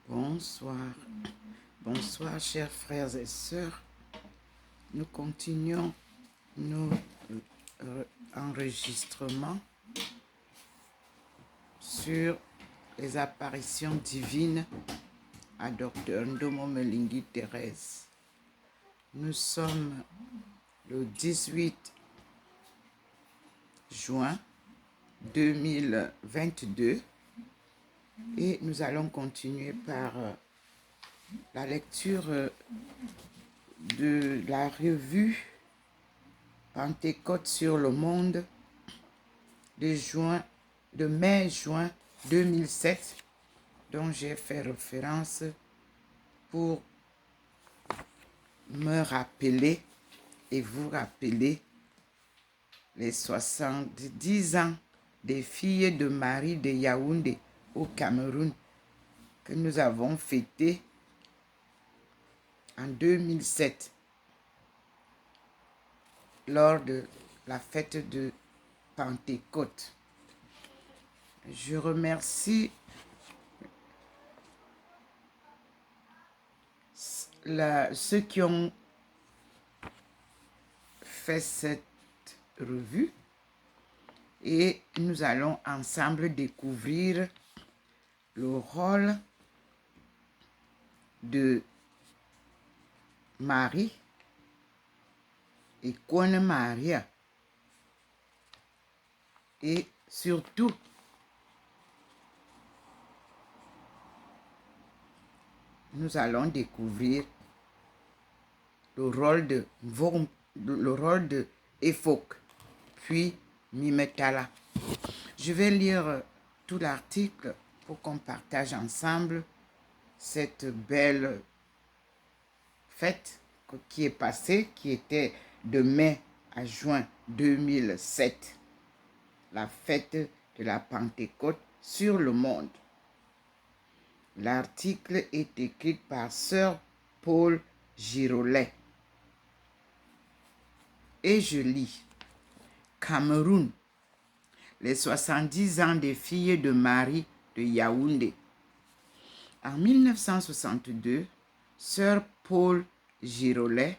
Bonsoir. Bonsoir, chers frères et sœurs. Nous continuons nos enregistrements sur les apparitions divines à Dr Ndomo Melingi Thérèse. Nous sommes le 18 juin 2022 et nous allons continuer par la lecture de la revue Pentecôte sur le monde de mai-juin 2007, dont j'ai fait référence pour me rappeler et vous rappeler les 70 ans des filles de Marie de Yaoundé au Cameroun que nous avons fêté en 2007 lors de la fête de Pentecôte. Je remercie ceux qui ont fait cette revue et nous allons ensemble découvrir le rôle de Marie et Kone Maria et surtout nous allons découvrir le rôle de Efok, puis Mimetala. Je vais lire tout l'article pour qu'on partage ensemble cette belle fête qui est passée, qui était de mai à juin 2007, la fête de la Pentecôte sur le monde. L'article est écrit par Sœur Paul Girolet. Et je lis. Cameroun, les 70 ans des filles de Marie de Yaoundé. En 1962, Sœur Paul Girolet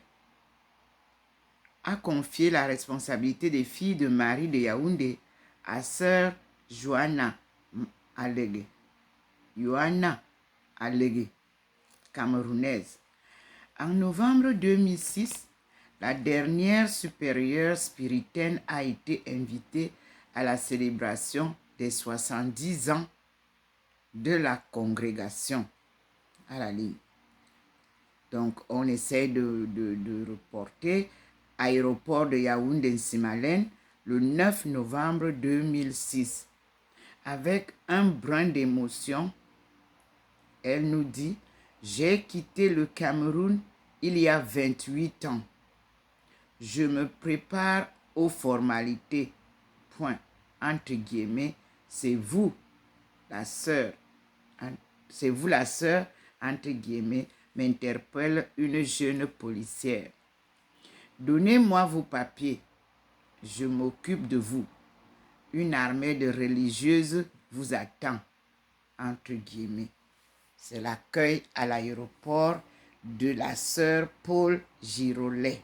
a confié la responsabilité des filles de Marie de Yaoundé à Sœur Johanna Allegue. Johanna Allegue, camerounaise. En novembre 2006, la dernière supérieure spiritaine a été invitée à la célébration des 70 ans de la congrégation à la ligne. Donc, on essaie de reporter aéroport de Yaoundé-Nsimalen le 9 novembre 2006. Avec un brin d'émotion, elle nous dit « J'ai quitté le Cameroun il y a 28 ans. Je me prépare aux formalités. Point. Entre guillemets, c'est vous la sœur, entre guillemets, m'interpelle une jeune policière. Donnez-moi vos papiers. Je m'occupe de vous. Une armée de religieuses vous attend. Entre guillemets. C'est l'accueil à l'aéroport de la sœur Paul Girolet,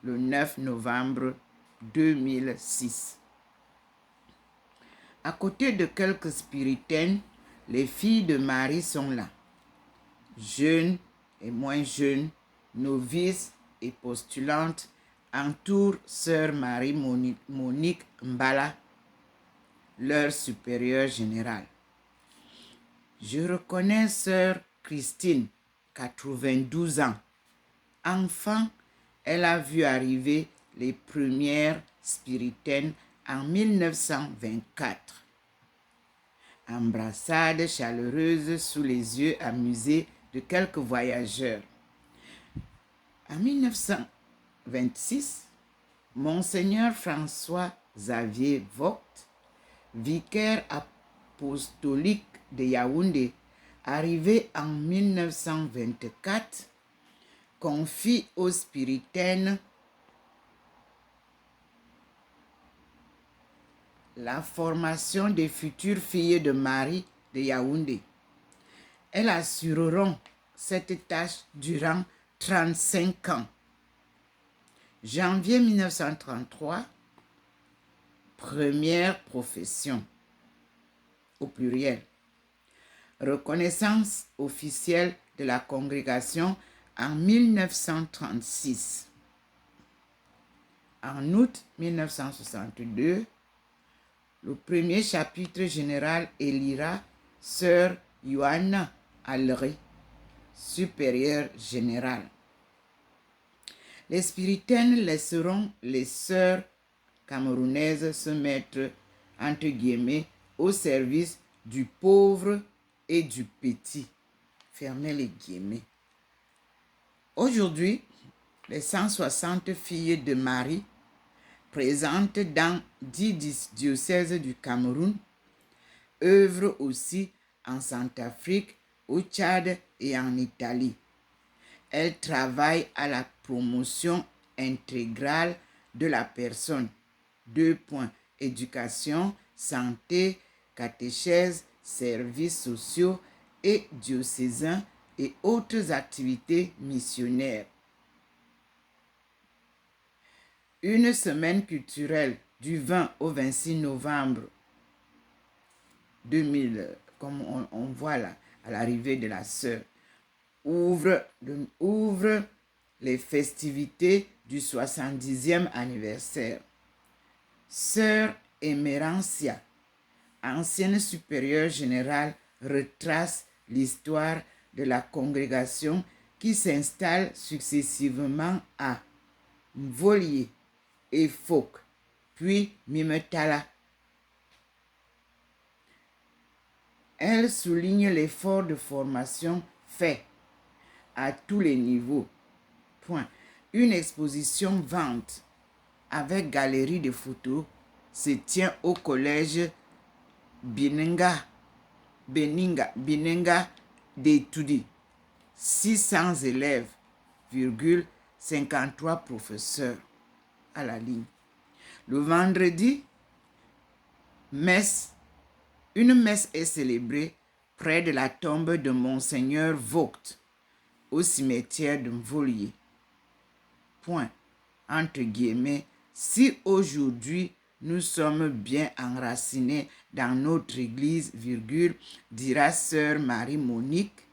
le 9 novembre 2006. À côté de quelques spiritaines, les filles de Marie sont là. Jeunes et moins jeunes, novices et postulantes entourent sœur Marie Monique Mbala, leur supérieure générale. Je reconnais sœur Christine, 92 ans. Enfant, elle a vu arriver les premières spiritaines en 1924. Embrassade chaleureuse sous les yeux amusés de quelques voyageurs. En 1926, Monseigneur François Xavier Vogt, vicaire apostolique de Yaoundé, arrivé en 1924, confie aux spiritaines la formation des futures filles de Marie de Yaoundé. Elles assureront cette tâche durant 35 ans. Janvier 1933, première profession, au pluriel. Reconnaissance officielle de la congrégation en 1936. En août 1962, le premier chapitre général élira Sœur Johanna Allery, supérieure générale. Les spiritaines laisseront les sœurs camerounaises se mettre, entre guillemets, au service du pauvre et du petit. Fermez les guillemets. Aujourd'hui, les 160 filles de Marie présentes dans 10 diocèses du Cameroun œuvrent aussi en Centrafrique, au Tchad et en Italie. Elles travaillent à la promotion intégrale de la personne. 2 points. Éducation, santé, catéchèse, services sociaux et diocésains et autres activités missionnaires. Une semaine culturelle du 20 au 26 novembre 2000, comme on voit là, à l'arrivée de la sœur, ouvre les festivités du 70e anniversaire. Sœur Emerencia, ancienne supérieure générale, retrace l'histoire de la congrégation qui s'installe successivement à Mvolié et Fok, puis Mimetala. Elle souligne l'effort de formation fait à tous les niveaux. Point. Une exposition vente avec galerie de photos se tient au collège Bininga d'Etoudi. 600 élèves, 53 professeurs à la ligne. Le vendredi, une messe est célébrée près de la tombe de Monseigneur Vogt au cimetière de Mvolié. Point. Entre guillemets, si aujourd'hui nous sommes bien enracinés dans notre église, dira sœur Marie-Monique,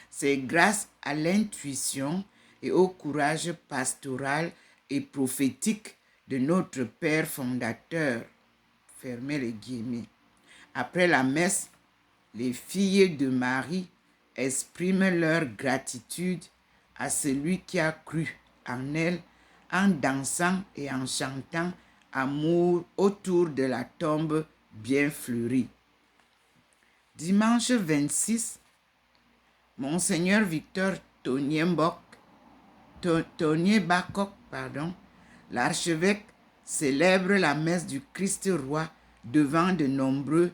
c'est grâce à l'intuition et au courage pastoral et prophétique de notre Père fondateur. Fermez les guillemets. Après la messe, les filles de Marie expriment leur gratitude à celui qui a cru en elles en dansant et en chantant amour autour de la tombe bien fleurie. Dimanche 26, Monseigneur Victor Tonier-Bakok, l'archevêque célèbre la messe du Christ roi devant de nombreux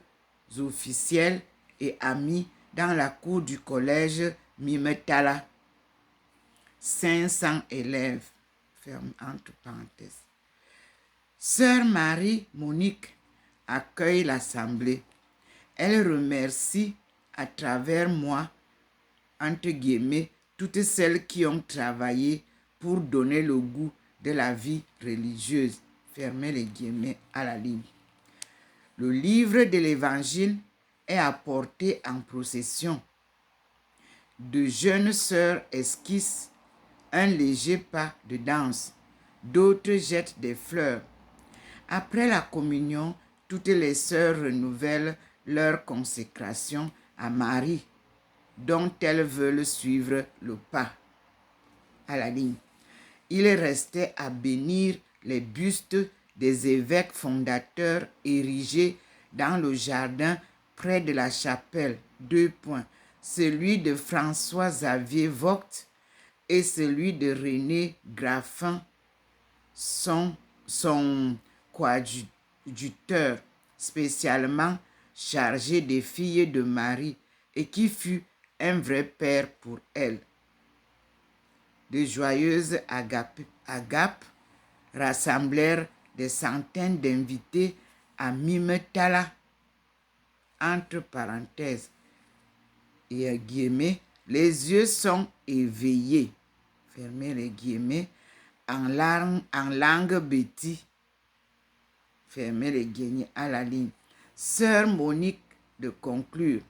officiels et amis dans la cour du collège Mimetala. 500 élèves, ferme entre parenthèses. Sœur Marie-Monique accueille l'assemblée. Elle remercie à travers moi, entre guillemets, toutes celles qui ont travaillé pour donner le goût de la vie religieuse. Fermez les guillemets à la ligne. Le livre de l'Évangile est apporté en procession. De jeunes sœurs esquissent un léger pas de danse. D'autres jettent des fleurs. Après la communion, toutes les sœurs renouvellent leur consécration à Marie, dont elles veulent suivre le pas. À la ligne. Il restait à bénir les bustes des évêques fondateurs érigés dans le jardin près de la chapelle. 2 points. Celui de François-Xavier Vogt et celui de René Graffin, son coadjuteur spécialement chargé des filles de Marie et qui fut un vrai père pour elles. De joyeuses agapes rassemblèrent des centaines d'invités à Mimetala. Entre parenthèses, et guillemets, les yeux sont éveillés, fermez les guillemets, en langue béti, fermez les guillemets à la ligne. Sœur Monique de conclure,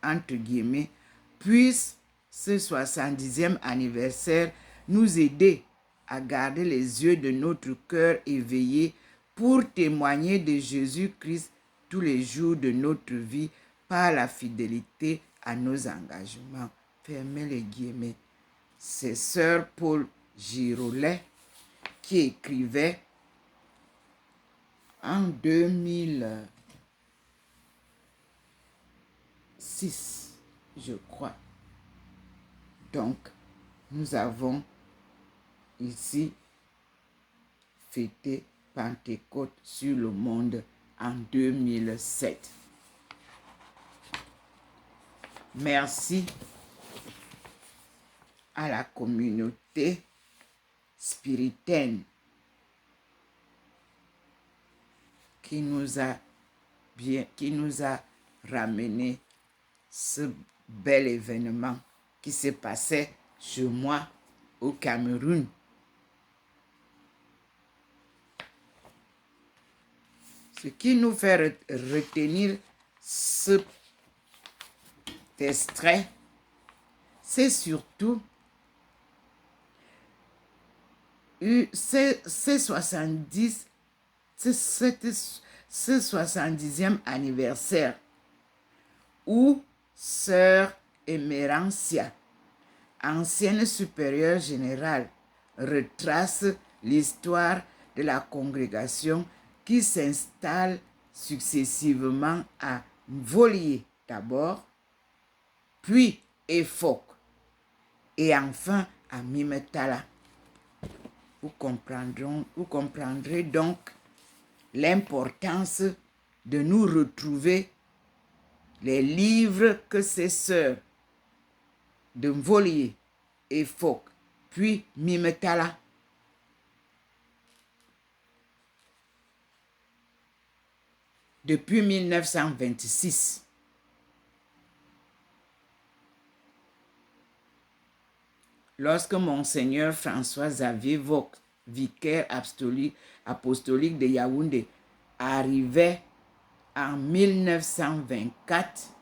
entre guillemets, puisse ce 70e anniversaire nous aider à garder les yeux de notre cœur éveillés pour témoigner de Jésus-Christ tous les jours de notre vie par la fidélité à nos engagements. Fermez les guillemets. C'est Sœur Paul Girolet qui écrivait en 2006, je crois. Donc, nous avons ici fêté Pentecôte sur le monde en 2007. Merci à la communauté spiritaine qui nous a ramené ce bel événement qui s'est passé chez moi au Cameroun. Ce qui nous fait retenir cet extrait, c'est surtout ce 70e anniversaire où Sœur Emerencia, ancienne supérieure générale, retrace l'histoire de la congrégation qui s'installe successivement à Volier d'abord, puis Efok et enfin à Mimetala. Vous comprendrez donc l'importance de nous retrouver les livres que ces sœurs de Volier, Efok, puis Mimetala depuis 1926. Lorsque Monseigneur François-Xavier Vogt, vicaire apostolique de Yaoundé, arrivait en 1924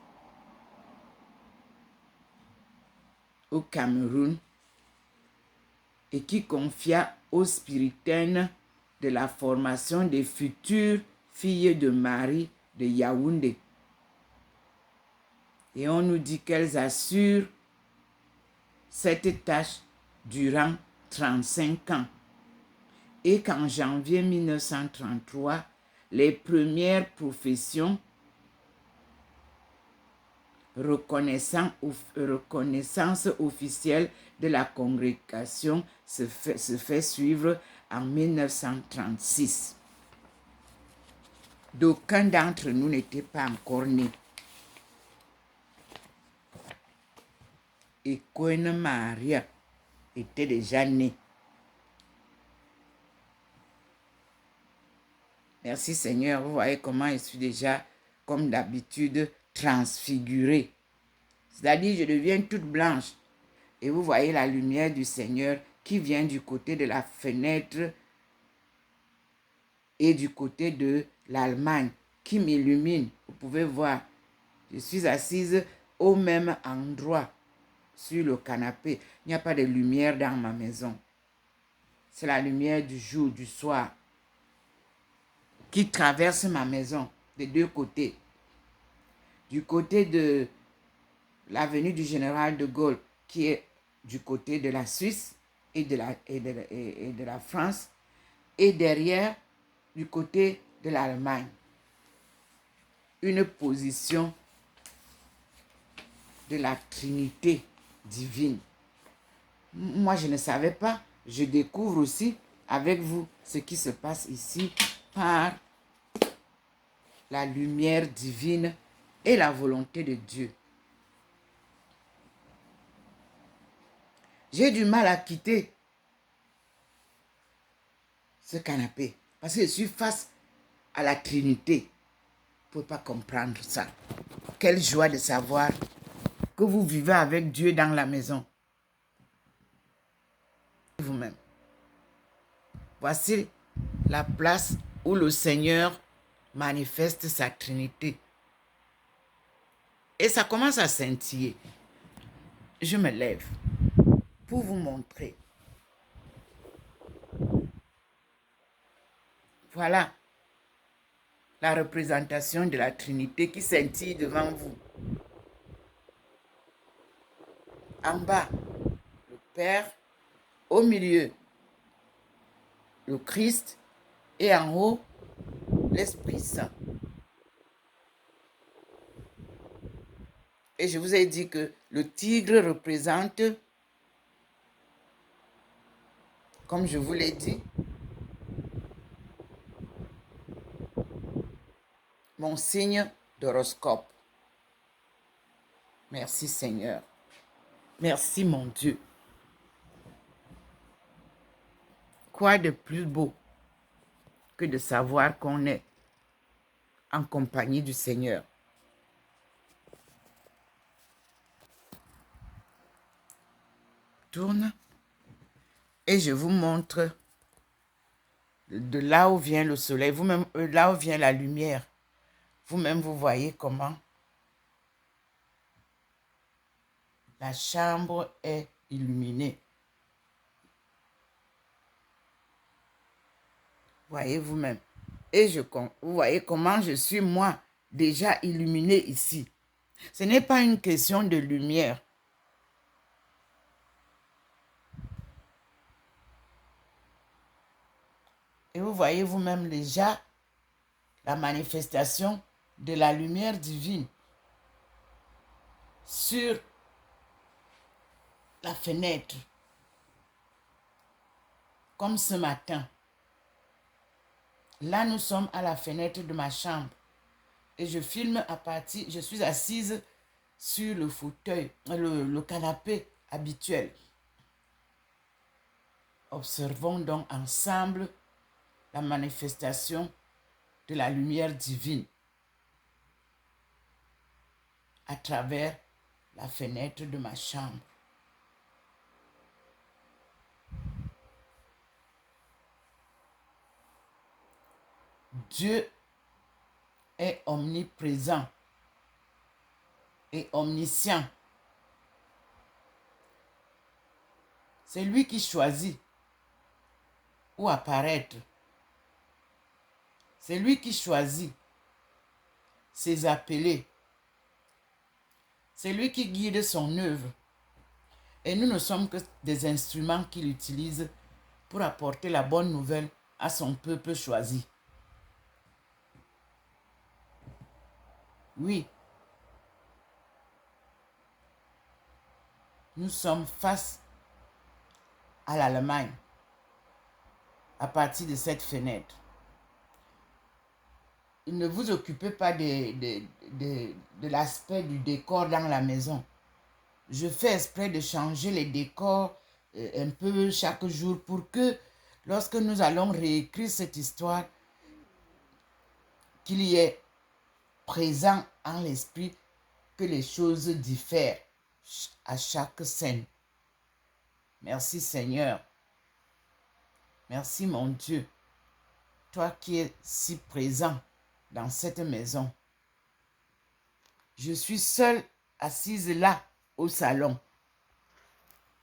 au Cameroun et qui confia aux spiritaines de la formation des futures filles de Marie de Yaoundé. Et on nous dit qu'elles assurent cette tâche durant 35 ans. Et qu'en janvier 1933, les premières professions reconnaissance officielle de la congrégation se fait suivre en 1936. D'aucuns d'entre nous n'étaient pas encore nés. Et Cohen Maria était déjà née. Merci Seigneur, vous voyez comment je suis déjà, comme d'habitude, transfigurée. C'est-à-dire, je deviens toute blanche. Et vous voyez la lumière du Seigneur qui vient du côté de la fenêtre et du côté de l'Allemagne qui m'illumine. Vous pouvez voir, je suis assise au même endroit sur le canapé. Il n'y a pas de lumière dans ma maison. C'est la lumière du jour, du soir, qui traverse ma maison des deux côtés. Du côté de l'avenue du Général de Gaulle, qui est du côté de la Suisse et de la France, et derrière, du côté de l'Allemagne. Une position de la Trinité divine. Moi, je ne savais pas. Je découvre aussi avec vous ce qui se passe ici par la lumière divine et la volonté de Dieu. J'ai du mal à quitter ce canapé parce que je suis face à la Trinité. Vous ne pouvez pas comprendre ça. Quelle joie de savoir que vous vivez avec Dieu dans la maison. Vous-même. Voici la place où le Seigneur manifeste sa Trinité. Et ça commence à scintiller. Je me lève pour vous montrer. Voilà la représentation de la Trinité qui scintille devant vous. En bas, le Père, au milieu, le Christ et en haut, l'Esprit Saint. Et je vous ai dit que le tigre représente, comme je vous l'ai dit, mon signe d'horoscope. Merci Seigneur. Merci mon Dieu. Quoi de plus beau que de savoir qu'on est en compagnie du Seigneur. Tourne et je vous montre de là où vient le soleil, vous-même, là où vient la lumière. Vous-même, vous voyez comment la chambre est illuminée. Voyez vous-même. Et vous voyez comment je suis, moi, déjà illuminé ici. Ce n'est pas une question de lumière. Et vous voyez vous-même déjà la manifestation de la lumière divine sur la fenêtre. Comme ce matin. Là, nous sommes à la fenêtre de ma chambre. Et je filme à partir, je suis assise sur le fauteuil, le canapé habituel. Observons donc ensemble la manifestation de la lumière divine à travers la fenêtre de ma chambre. Dieu est omniprésent et omniscient. C'est lui qui choisit où apparaître. C'est lui qui choisit ses appelés. C'est lui qui guide son œuvre. Et nous ne sommes que des instruments qu'il utilise pour apporter la bonne nouvelle à son peuple choisi. Oui. Nous sommes face à l'Allemagne à partir de cette fenêtre. Ne vous occupez pas de l'aspect du décor dans la maison. Je fais exprès de changer les décors un peu chaque jour pour que lorsque nous allons réécrire cette histoire, qu'il y ait présent en l'esprit que les choses diffèrent à chaque scène. Merci Seigneur. Merci mon Dieu. Toi qui es si présent dans cette maison. Je suis seule assise là au salon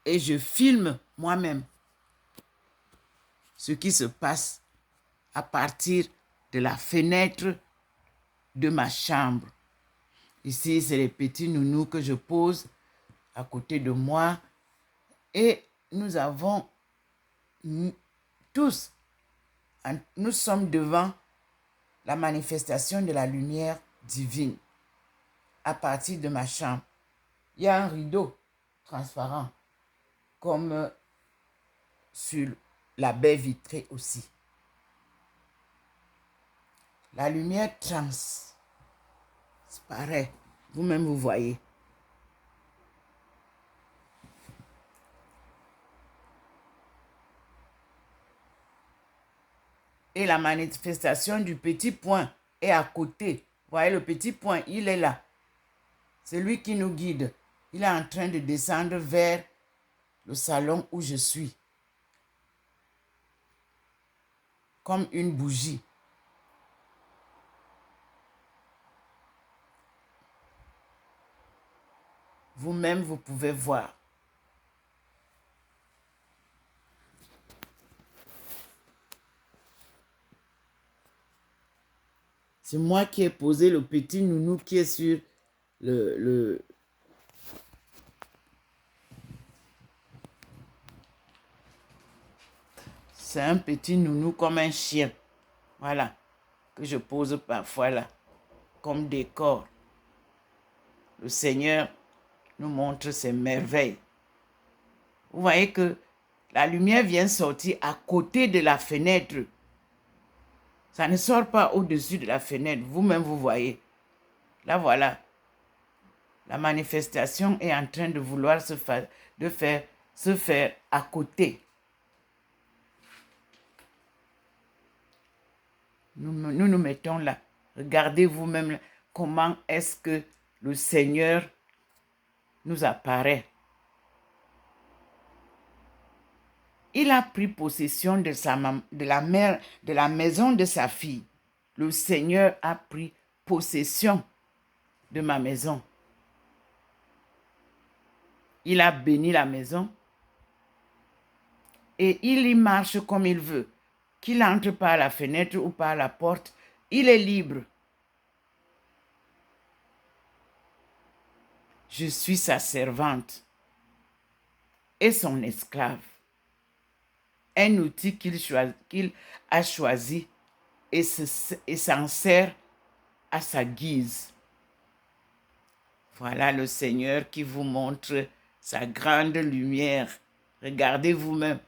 et je filme moi-même ce qui se passe à partir de la fenêtre de ma chambre. Ici, c'est les petits nounous que je pose à côté de moi et nous avons tous, nous sommes devant la manifestation de la lumière divine à partir de ma chambre. Il y a un rideau transparent comme sur la baie vitrée aussi. La lumière transparaît. Vous-même, vous voyez. Et la manifestation du petit point est à côté. Vous voyez le petit point, il est là. C'est lui qui nous guide. Il est en train de descendre vers le salon où je suis. Comme une bougie. Vous-même, vous pouvez voir. C'est moi qui ai posé le petit nounou qui est sur le... C'est un petit nounou comme un chien. Voilà. Que je pose parfois là. Comme décor. Le Seigneur nous montre ses merveilles. Vous voyez que la lumière vient sortir à côté de la fenêtre. Ça ne sort pas au-dessus de la fenêtre. Vous-même, vous voyez. Là, voilà. La manifestation est en train de vouloir se faire à côté. Nous mettons là. Regardez vous-même comment est-ce que le Seigneur nous apparaît. Il a pris possession de la maison de sa fille. Le Seigneur a pris possession de ma maison. Il a béni la maison et il y marche comme il veut. Qu'il entre par la fenêtre ou par la porte, il est libre. Je suis sa servante et son esclave. Un outil qu'il a choisi et s'en sert à sa guise. Voilà le Seigneur qui vous montre sa grande lumière. Regardez vous-même.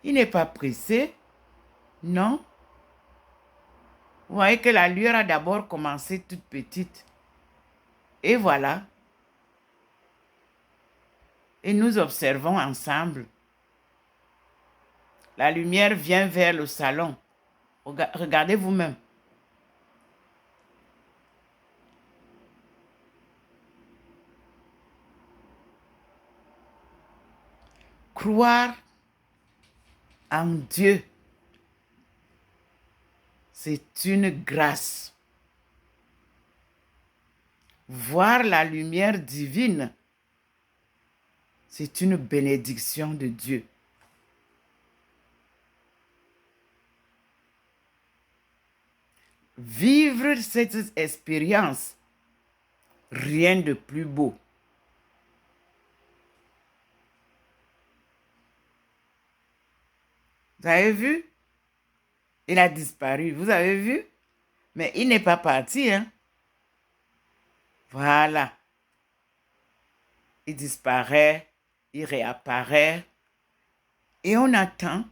Il n'est pas pressé, non? Vous voyez que la lueur a d'abord commencé toute petite. Et voilà. Et nous observons ensemble. La lumière vient vers le salon. Regardez vous-même. Croire en Dieu, c'est une grâce. Voir la lumière divine, c'est une bénédiction de Dieu. Vivre cette expérience, rien de plus beau. Vous avez vu? Il a disparu. Vous avez vu? Mais il n'est pas parti, hein? Voilà. Il disparaît, il réapparaît. Et on attend.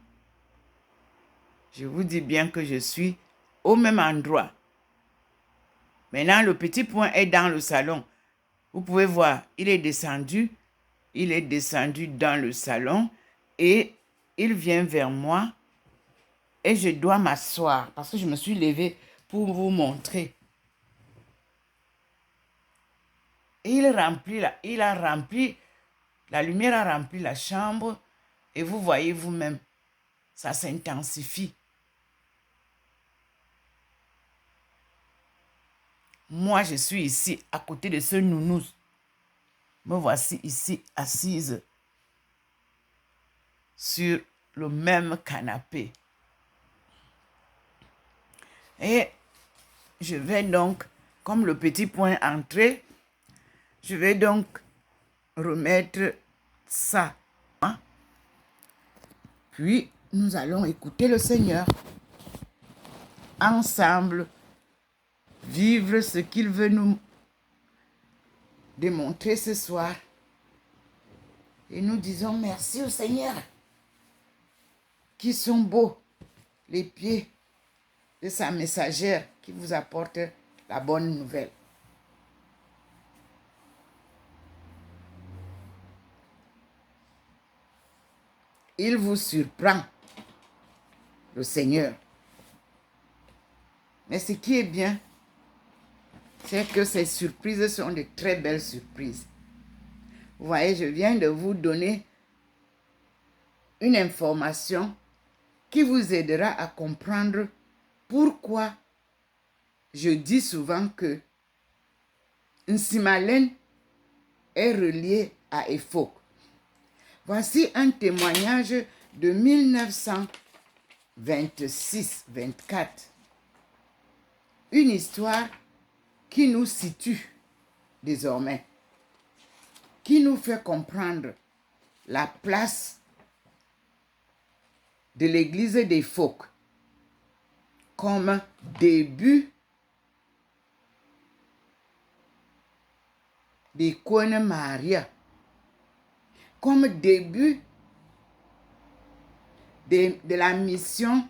Je vous dis bien que je suis au même endroit. Maintenant, le petit point est dans le salon. Vous pouvez voir, il est descendu dans le salon et il vient vers moi et je dois m'asseoir parce que je me suis levée pour vous montrer. La lumière a rempli la chambre et vous voyez vous-même, ça s'intensifie. Moi, je suis ici, à côté de ce nounours. Me voici ici, assise sur le même canapé. Et je vais donc, comme le petit point entré, je vais donc remettre ça. Puis, nous allons écouter le Seigneur. Ensemble, vivre ce qu'il veut nous démontrer ce soir. Et nous disons merci au Seigneur. Qui sont beaux les pieds de sa messagère qui vous apporte la bonne nouvelle. Il vous surprend, le Seigneur. Mais ce qui est bien, c'est que ces surprises sont de très belles surprises. Vous voyez, je viens de vous donner une information qui vous aidera à comprendre pourquoi je dis souvent que Nsimalen est relié à Efok. Voici un témoignage de 1926-24. Une histoire qui nous situe désormais, qui nous fait comprendre la place de l'église des Phoques comme début d'Icône Maria, comme début de la mission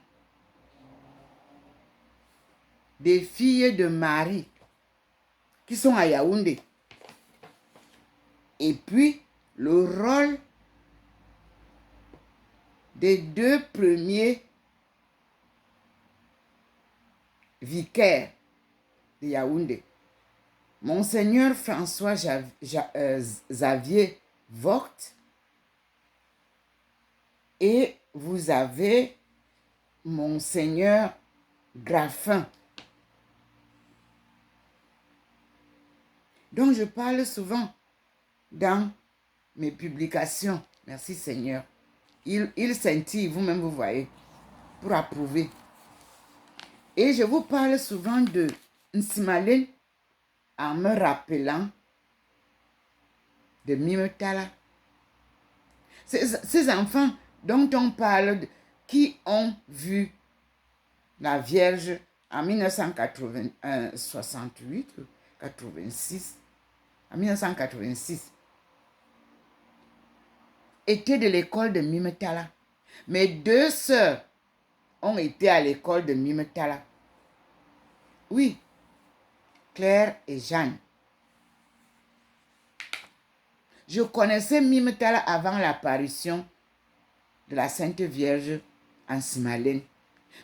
des filles de Marie qui sont à Yaoundé. Et puis, le rôle des deux premiers vicaires de Yaoundé. Monseigneur François Xavier Vogt et vous avez Monseigneur Graffin. Donc je parle souvent dans mes publications. Merci Seigneur. Il scintille, vous-même vous voyez, pour approuver. Et je vous parle souvent de Nsimalen en me rappelant de Mimetala. Ces enfants dont on parle, qui ont vu la Vierge en 1968, 86, en 1986, étaient de l'école de Mimetala. Mes deux sœurs ont été à l'école de Mimetala. Oui, Claire et Jeanne. Je connaissais Mimetala avant l'apparition de la Sainte Vierge en Nsimalen.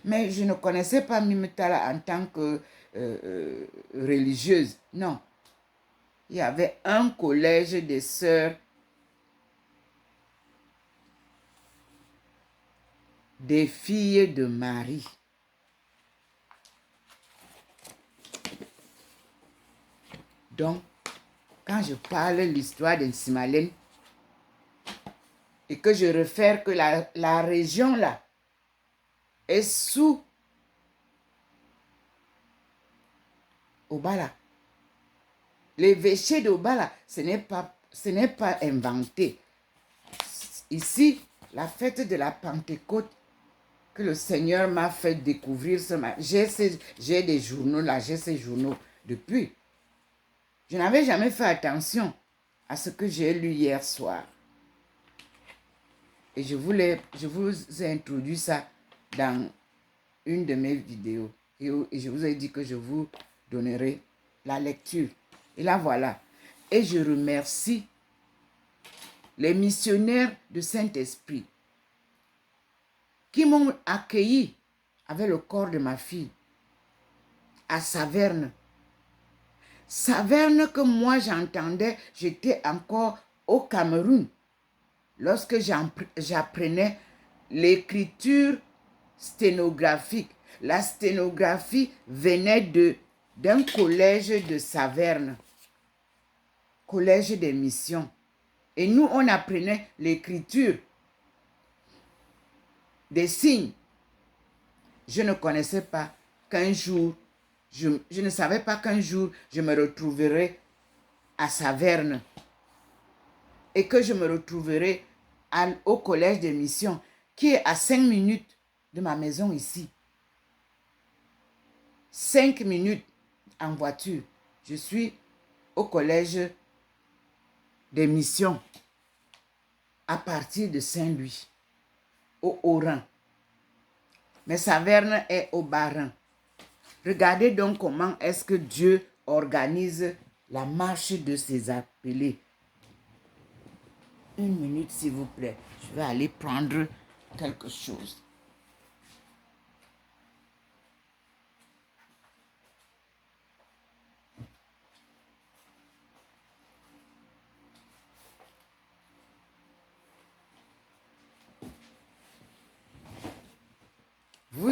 Mais je ne connaissais pas Mimetala en tant que religieuse. Non. Il y avait un collège des sœurs des filles de Marie. Donc, quand je parle de l'histoire de Nsimalen et que je réfère que la région là est sous Obala. L'évêché d'Obala, ce n'est pas inventé. Ici, la fête de la Pentecôte que le Seigneur m'a fait découvrir ce matin. J'ai des journaux là, j'ai ces journaux depuis. Je n'avais jamais fait attention à ce que j'ai lu hier soir. Et je vous ai introduit ça dans une de mes vidéos. Et je vous ai dit que je vous donnerai la lecture. Et là, voilà. Et je remercie les missionnaires de Saint-Esprit qui m'ont accueilli avec le corps de ma fille à Saverne. Saverne que moi j'entendais, j'étais encore au Cameroun lorsque j'apprenais l'écriture sténographique. La sténographie venait d'un collège de Saverne, collège des missions. Et nous, on apprenait l'écriture des signes. Je ne connaissais pas qu'un jour, je ne savais pas qu'un jour, je me retrouverais à Saverne et que je me retrouverais au collège des missions qui est à 5 minutes de ma maison ici. 5 minutes en voiture. Je suis au collège des missions à partir de Saint-Louis, au Haut-Rhin. Mais Saverne est au Bas-Rhin. Regardez donc comment est-ce que Dieu organise la marche de ses appelés. 1 minute, s'il vous plaît. Je vais aller prendre quelque chose.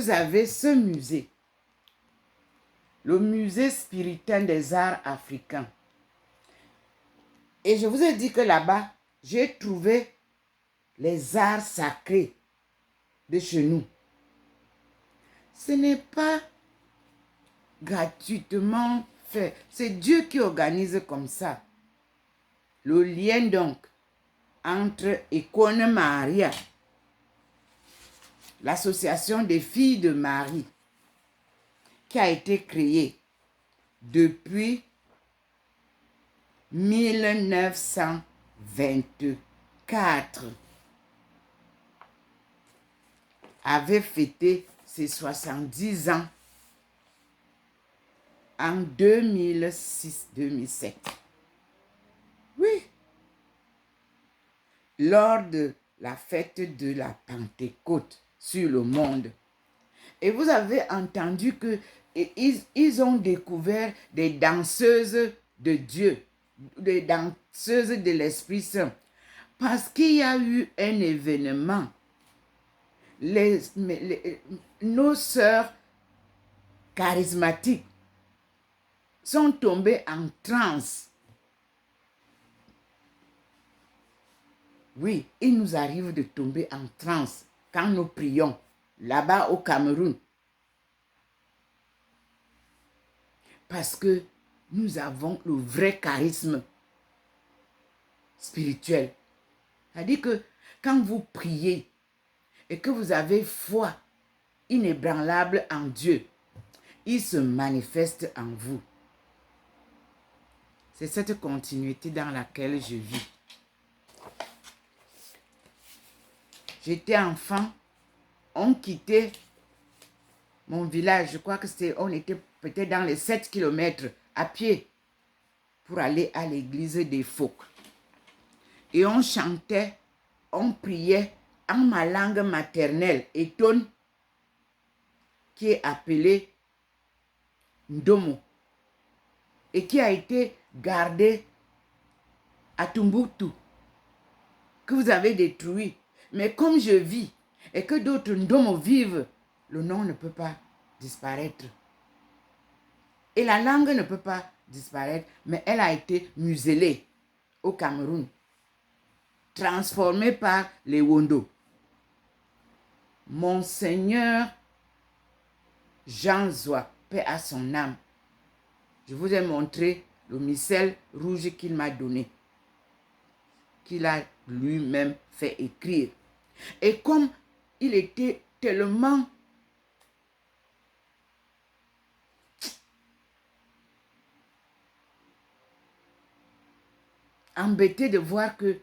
vous avez ce musée, le musée spirituel des arts africains. Et je vous ai dit que là-bas, j'ai trouvé les arts sacrés de chez nous. Ce n'est pas gratuitement fait. C'est Dieu qui organise comme ça. Le lien donc entre Icône Maria, l'association des filles de Marie, qui a été créée depuis 1924, avait fêté ses 70 ans en 2006-2007. Oui. Lors de la fête de la Pentecôte sur le monde. Et vous avez entendu que ils ont découvert des danseuses de Dieu, des danseuses de l'Esprit Saint. Parce qu'il y a eu un événement. Nos sœurs charismatiques sont tombées en transe. Oui, il nous arrive de tomber en transe quand nous prions là-bas au Cameroun. Parce que nous avons le vrai charisme spirituel. C'est-à-dire que quand vous priez et que vous avez foi inébranlable en Dieu, il se manifeste en vous. C'est cette continuité dans laquelle je vis. J'étais enfant, on quittait mon village, je crois que on était peut-être dans les 7 kilomètres à pied pour aller à l'église des Phoques. Et on chantait, on priait en ma langue maternelle, Eton, qui est appelée Ndomo, et qui a été gardé à Tumbuktu, que vous avez détruit. Mais comme je vis et que d'autres Ndomo vivent, le nom ne peut pas disparaître. Et la langue ne peut pas disparaître, mais elle a été muselée au Cameroun, transformée par les Wondo. Monseigneur Jean Zoua, paix à son âme. Je vous ai montré le missel rouge qu'il m'a donné, qu'il a lui-même fait écrire. Et comme il était tellement embêté de voir que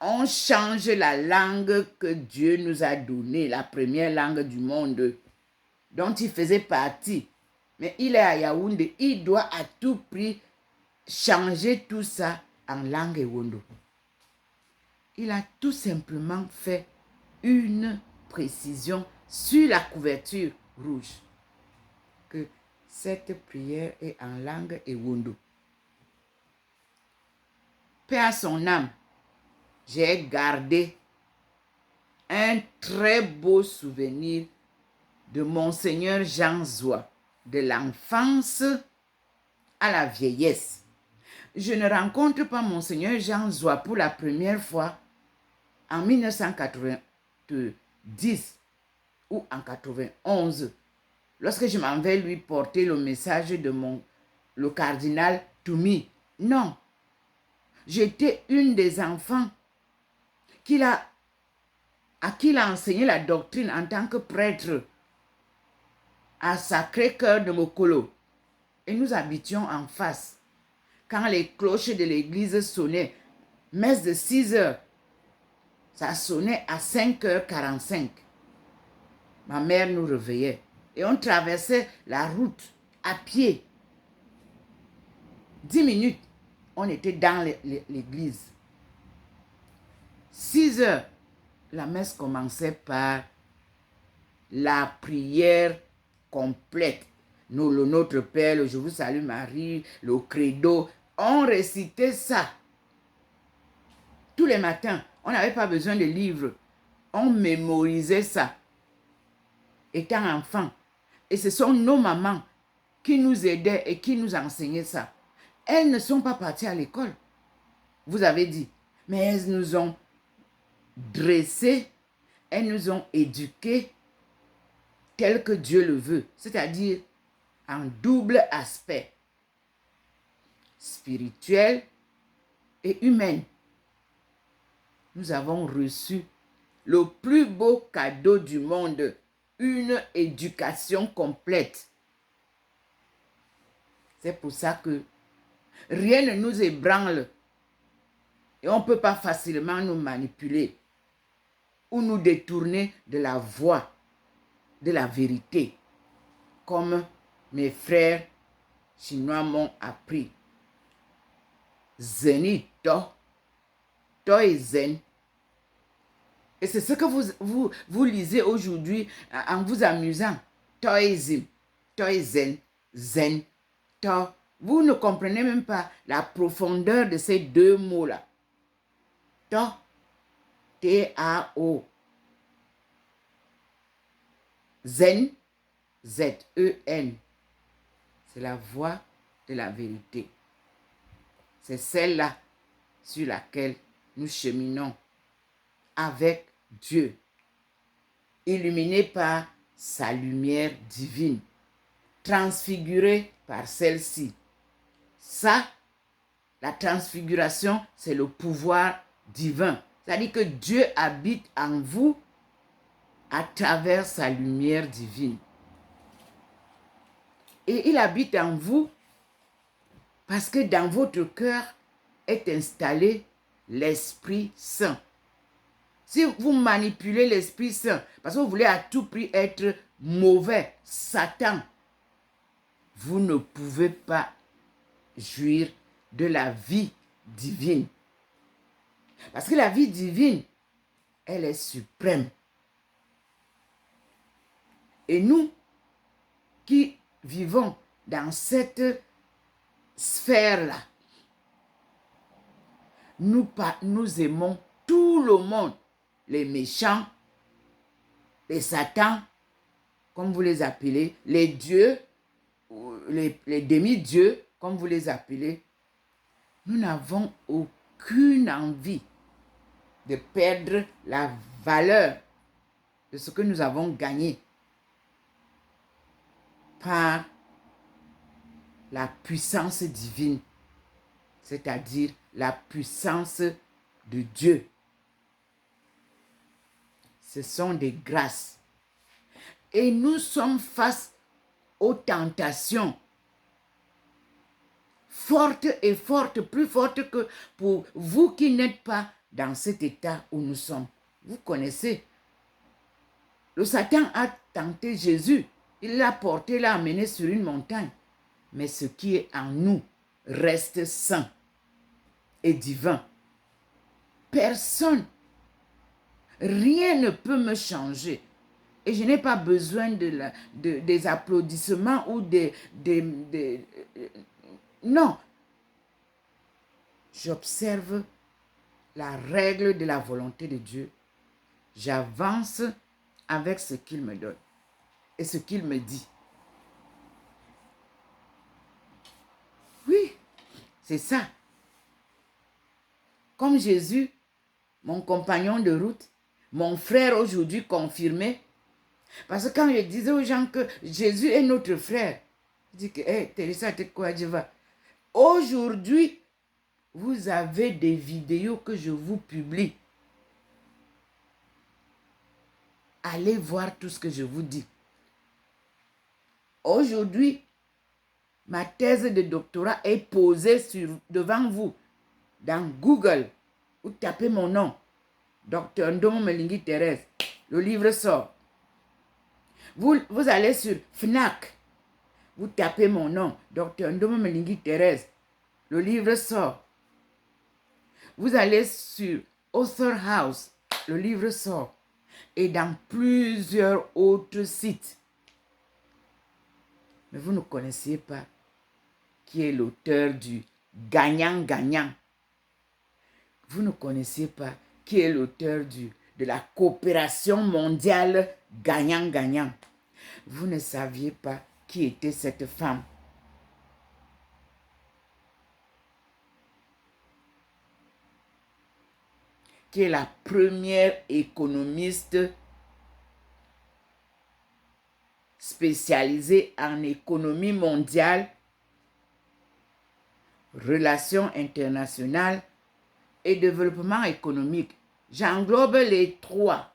on change la langue que Dieu nous a donnée, la première langue du monde, dont il faisait partie. Mais il est à Yaoundé, il doit à tout prix changer tout ça en langue Ewondo. Il a tout simplement fait une précision sur la couverture rouge, que cette prière est en langue Ewondo. Paix à son âme, j'ai gardé un très beau souvenir de Monseigneur Jean Zoua, de l'enfance à la vieillesse. Je ne rencontre pas Monseigneur Jean Zoua pour la première fois en 1990 ou en 91, lorsque je m'en vais lui porter le message de le cardinal Toumi. Non, j'étais une des enfants à qui il a enseigné la doctrine en tant que prêtre à Sacré-Cœur de Mokolo. Et nous habitions en face. Quand les cloches de l'église sonnaient, messe de 6 heures, ça sonnait à 5h45. Ma mère nous réveillait et on traversait la route à pied. 10 minutes, on était dans l'église. 6 heures, la messe commençait par la prière complète. Nous, le Notre Père, le Je vous salue Marie, le credo, on récitait ça. Tous les matins, on n'avait pas besoin de livres. On mémorisait ça. étant enfants. Et ce sont nos mamans qui nous aidaient et qui nous enseignaient ça. Elles ne sont pas parties à l'école, vous avez dit. Mais elles nous ont dressés, elles nous ont éduqués tel que Dieu le veut. C'est-à-dire en double aspect, spirituel et humain. Nous avons reçu le plus beau cadeau du monde, une éducation complète. C'est pour ça que rien ne nous ébranle et on ne peut pas facilement nous manipuler ou nous détourner de la voie de la vérité, comme mes frères chinois m'ont appris. Zeni to, to et zen. Et c'est ce que vous lisez aujourd'hui en vous amusant. Toism, toizen, zen, to. Vous ne comprenez même pas la profondeur de ces deux mots-là. To, T-A-O. Zen, Z-E-N. C'est la voie de la vérité. C'est celle-là sur laquelle nous cheminons avec Dieu, illuminé par sa lumière divine, transfiguré par celle-ci. Ça, la transfiguration, c'est le pouvoir divin. C'est-à-dire que Dieu habite en vous à travers sa lumière divine. Et il habite en vous parce que dans votre cœur est installé l'Esprit Saint. Si vous manipulez l'Esprit Saint, parce que vous voulez à tout prix être mauvais, Satan, vous ne pouvez pas jouir de la vie divine. Parce que la vie divine, elle est suprême. Et nous qui vivons dans cette sphère-là, nous aimons tout le monde, les méchants, les satans, comme vous les appelez, les dieux, les demi-dieux, comme vous les appelez. Nous n'avons aucune envie de perdre la valeur de ce que nous avons gagné par la puissance divine, c'est-à-dire la puissance de Dieu. Ce sont des grâces. Et nous sommes face aux tentations fortes et fortes, plus fortes que pour vous qui n'êtes pas dans cet état où nous sommes. Vous connaissez. Le Satan a tenté Jésus. Il l'a porté, l'a amené sur une montagne. Mais ce qui est en nous reste saint et divin. Personne, rien ne peut me changer. Et je n'ai pas besoin des applaudissements ou non. J'observe la règle de la volonté de Dieu. J'avance avec ce qu'il me donne et ce qu'il me dit. Oui, c'est ça. Comme Jésus, mon compagnon de route, mon frère aujourd'hui confirmé. Parce que quand je disais aux gens que Jésus est notre frère, je dis que, hey, Teresa, t'es quoi, je vais. Aujourd'hui, vous avez des vidéos que je vous publie. Allez voir tout ce que je vous dis. Aujourd'hui, ma thèse de doctorat est posée devant vous dans Google. Vous tapez mon nom, Dr Ndomo Melingi Thérèse. Le livre sort. Vous allez sur FNAC. Vous tapez mon nom, Dr Ndomo Melingi Thérèse. Le livre sort. Vous allez sur Author House. Le livre sort. Et dans plusieurs autres sites. Mais vous ne connaissiez pas qui est l'auteur du gagnant-gagnant. Vous ne connaissiez pas qui est l'auteur de la coopération mondiale gagnant-gagnant. Vous ne saviez pas qui était cette femme. Qui est la première économiste spécialisée en économie mondiale, relations internationales et développement économique. J'englobe les trois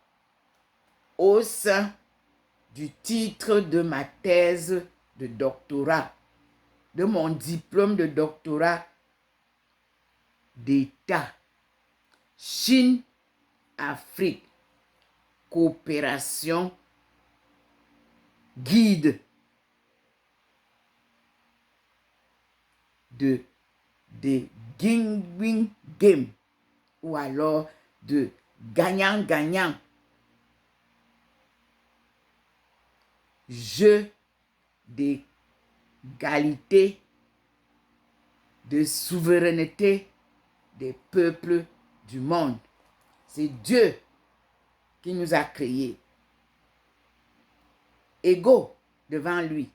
au sein du titre de ma thèse de doctorat, de mon diplôme de doctorat d'État. Chine-Afrique, coopération guide de win-win game ou alors de gagnant-gagnant. Jeu d'égalité, de souveraineté des peuples du monde. C'est Dieu qui nous a créés. Égaux devant lui.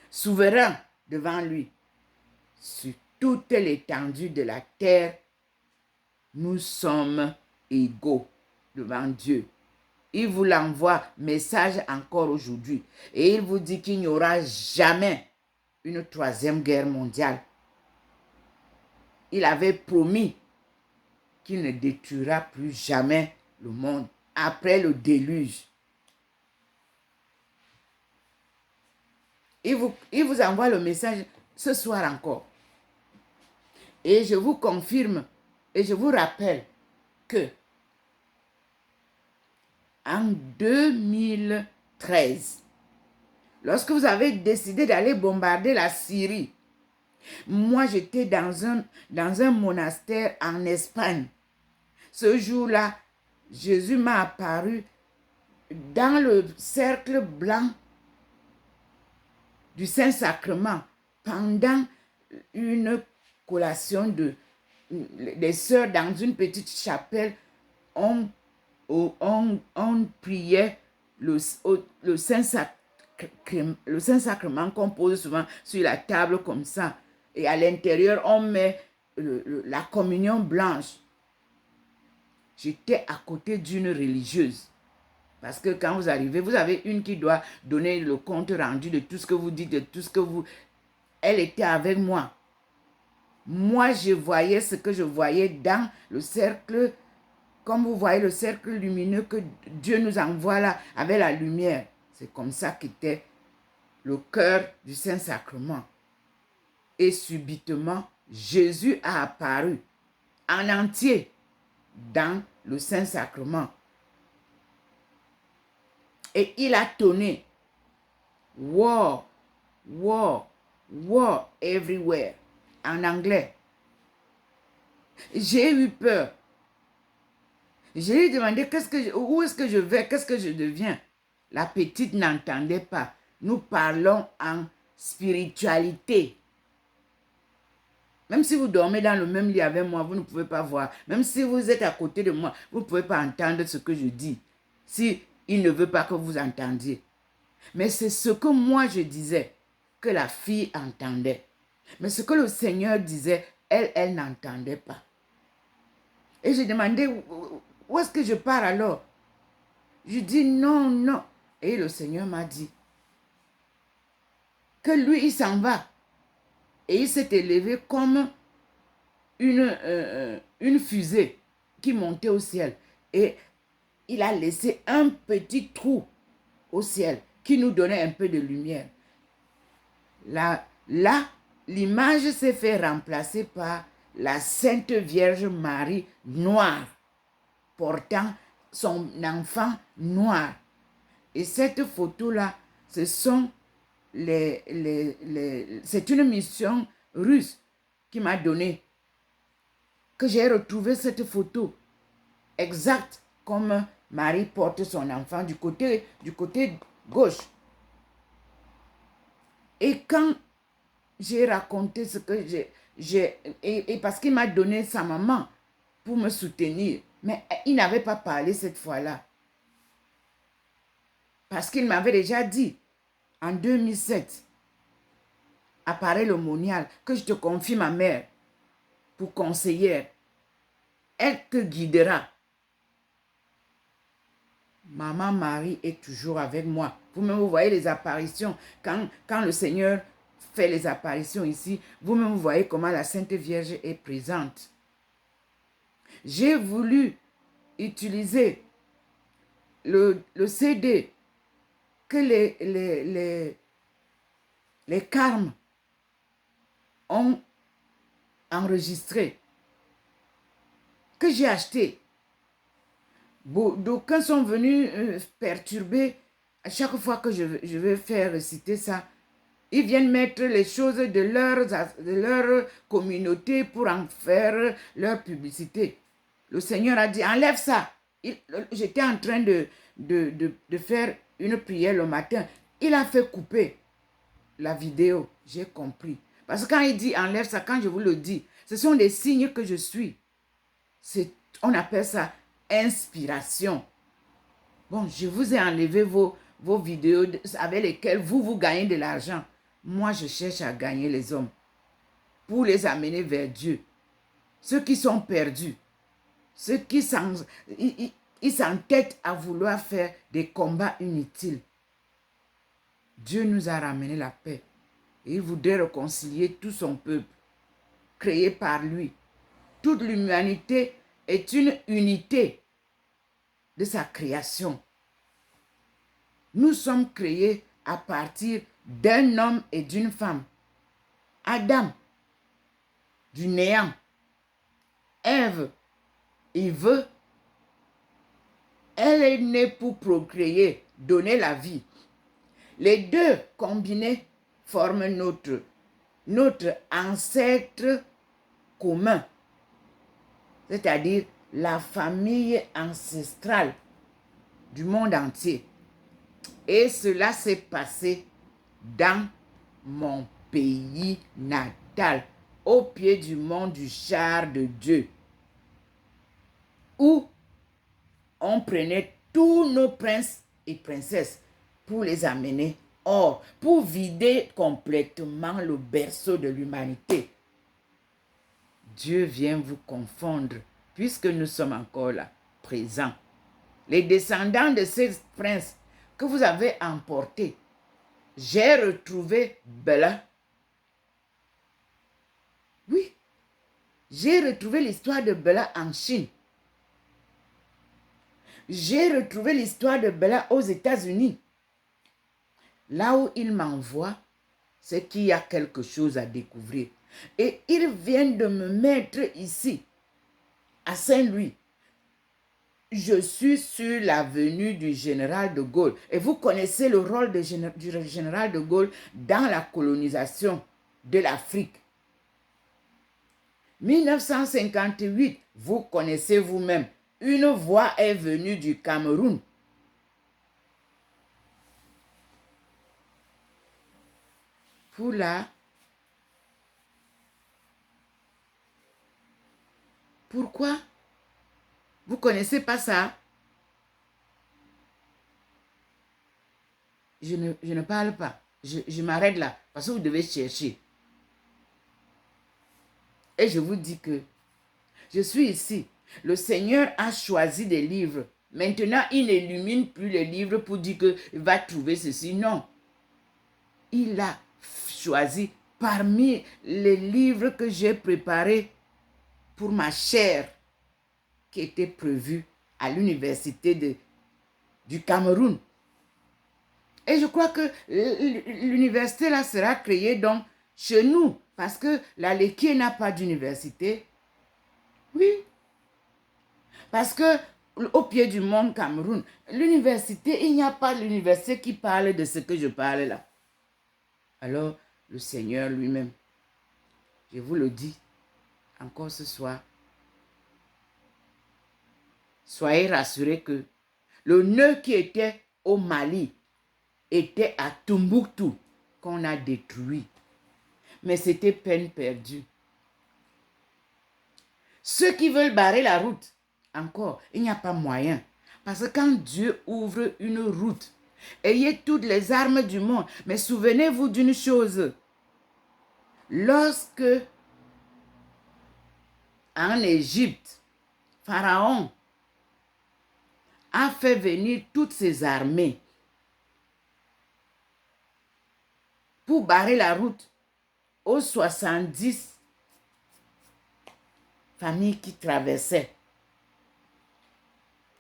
Souverains devant lui. Sur toute l'étendue de la terre, nous sommes égaux devant Dieu. Il vous l'envoie, message encore aujourd'hui. Et il vous dit qu'il n'y aura jamais une troisième guerre mondiale. Il avait promis qu'il ne détruira plus jamais le monde après le déluge. Il vous envoie le message ce soir encore. Et je vous confirme et je vous rappelle que en 2013, lorsque vous avez décidé d'aller bombarder la Syrie, moi j'étais dans un monastère en Espagne. Ce jour-là, Jésus m'a apparu dans le cercle blanc du Saint-Sacrement pendant une collation des sœurs dans une petite chapelle. On priait le Saint-Sacrement qu'on pose souvent sur la table comme ça. Et à l'intérieur, on met la communion blanche. J'étais à côté d'une religieuse. Parce que quand vous arrivez, vous avez une qui doit donner le compte rendu de tout ce que vous dites, de tout ce que vous... Elle était avec moi. Moi, je voyais ce que je voyais dans le cercle, comme vous voyez le cercle lumineux que Dieu nous envoie là, avec la lumière. C'est comme ça qu'était le cœur du Saint-Sacrement. Et subitement, Jésus a apparu en entier dans le Saint-Sacrement. Et il a tonné. War, war, war everywhere. En anglais. J'ai eu peur. Je lui ai demandé où est-ce que je vais, qu'est-ce que je deviens. La petite n'entendait pas. Nous parlons en spiritualité. Même si vous dormez dans le même lit avec moi, vous ne pouvez pas voir. Même si vous êtes à côté de moi, vous ne pouvez pas entendre ce que je dis. Si il ne veut pas que vous entendiez. Mais c'est ce que moi je disais, que la fille entendait. Mais ce que le Seigneur disait, elle n'entendait pas. Et je demandais, où est-ce que je pars alors? Je dis non, non. Et le Seigneur m'a dit que lui, il s'en va. Et il s'est élevé comme une fusée qui montait au ciel. Et il a laissé un petit trou au ciel qui nous donnait un peu de lumière. Là, l'image s'est fait remplacer par la Sainte Vierge Marie noire, portant son enfant noir. Et cette photo-là, c'est une mission russe qui m'a donné, que j'ai retrouvé cette photo exacte comme Marie porte son enfant du côté gauche. Et quand j'ai raconté ce que et parce qu'il m'a donné sa maman pour me soutenir, mais il n'avait pas parlé cette fois-là. Parce qu'il m'avait déjà dit en 2007, appareil l'aumônial, que je te confie ma mère pour conseillère. Elle te guidera. Maman Marie est toujours avec moi. Vous-même, vous voyez les apparitions. Quand le Seigneur fait les apparitions ici, vous-même, vous voyez comment la Sainte Vierge est présente. J'ai voulu utiliser le CD que les carmes ont enregistré, que j'ai acheté. D'aucuns sont venus perturber. À chaque fois que je vais faire réciter ça, ils viennent mettre les choses de leur communauté pour en faire leur publicité. Le Seigneur a dit, enlève ça. J'étais en train de faire une prière le matin. Il a fait couper la vidéo. J'ai compris. Parce que quand il dit enlève ça, quand je vous le dis, ce sont des signes que je suis. On appelle ça inspiration. Bon, je vous ai enlevé vos vidéos avec lesquelles vous gagnez de l'argent. Moi, je cherche à gagner les hommes pour les amener vers Dieu. Ceux qui sont perdus, ceux qui s'entêtent à vouloir faire des combats inutiles. Dieu nous a ramené la paix. Et il voudrait réconcilier tout son peuple, créé par lui. Toute l'humanité est une unité de sa création. Nous sommes créés à partir d'un homme et d'une femme. Adam, du néant. Ève, Eve, elle est née pour procréer, donner la vie. Les deux combinés forment notre ancêtre commun, c'est-à-dire la famille ancestrale du monde entier. Et cela s'est passé dans mon pays natal, au pied du mont du char de Dieu, où on prenait tous nos princes et princesses pour les amener hors, pour vider complètement le berceau de l'humanité. Dieu vient vous confondre, puisque nous sommes encore là, présents. Les descendants de ces princes que vous avez emportés, j'ai retrouvé Bela. Oui, j'ai retrouvé l'histoire de Bela en Chine. J'ai retrouvé l'histoire de Bela aux États-Unis. Là où il m'envoie, c'est qu'il y a quelque chose à découvrir. Et ils viennent de me mettre ici, à Saint-Louis. Je suis sur l'avenue du général de Gaulle. Et vous connaissez le rôle du général de Gaulle dans la colonisation de l'Afrique. 1958, vous connaissez vous-même. Une voix est venue du Cameroun. Pourquoi? Vous ne connaissez pas ça? Je ne parle pas. Je m'arrête là parce que vous devez chercher. Et je vous dis que je suis ici. Le Seigneur a choisi des livres. Maintenant, il n'illumine plus les livres pour dire qu'il va trouver ceci. Non. Il a choisi parmi les livres que j'ai préparés pour ma chaire qui était prévue à l'université du Cameroun. Et je crois que l'université là sera créée donc chez nous parce que la Léquier n'a pas d'université. Oui. Parce que au pied du mont Cameroun, l'université, il n'y a pas l'université qui parle de ce que je parle là. Alors, le Seigneur lui-même, je vous le dis encore ce soir, soyez rassurés que le nœud qui était au Mali était à Tombouctou qu'on a détruit. Mais c'était peine perdue. Ceux qui veulent barrer la route, encore, il n'y a pas moyen. Parce que quand Dieu ouvre une route, Ayez toutes les armes du monde. Mais souvenez-vous d'une chose. Lorsque en Égypte, Pharaon a fait venir toutes ses armées pour barrer la route aux 70 familles qui traversaient